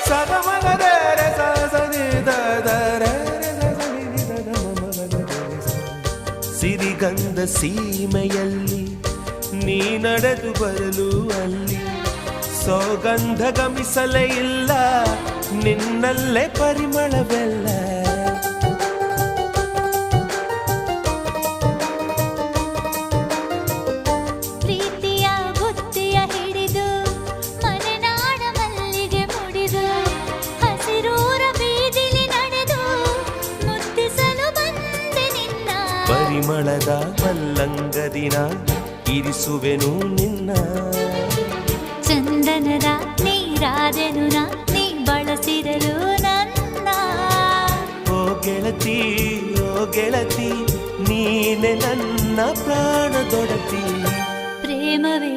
ಸಗಮಗರೆ ಸಿರಿಗಂಧ ಸೀಮೆಯಲ್ಲಿ ನೀ ನಡೆದು ಬರಲು ಅಲ್ಲಿ ಸೌಗಂಧ ಗಮಿಸಲೇ ಇಲ್ಲ ನಿನ್ನಲ್ಲೇ ಪರಿಮಳವೆಲ್ಲ ಪ್ರೀತಿಯ ಬುತ್ತಿಯ ಹಿಡಿದು ಮಲೆನಾಡ ಮಲ್ಲಿಗೆ ಮುಡಿದು ಹಸಿರೂರ ಬೀದಿಲಿ ನಡೆದು ಮುತ್ತಿಸಲು ಬಂದೆ ನಿನ್ನ ಪರಿಮಳದ ಮಲ್ಲಂಗದಿನ ಇರಿಸುವೆನು ನಿನ್ನ ಚಂದನದ ನೀರಾದೆನು ನೀ ಬಳಸಿರಲು ನನ್ನ ಓ ಗೆಳತಿ ನೀನೆ ನನ್ನ ಪ್ರಾಣದೊಡತಿ ಪ್ರೇಮವೇ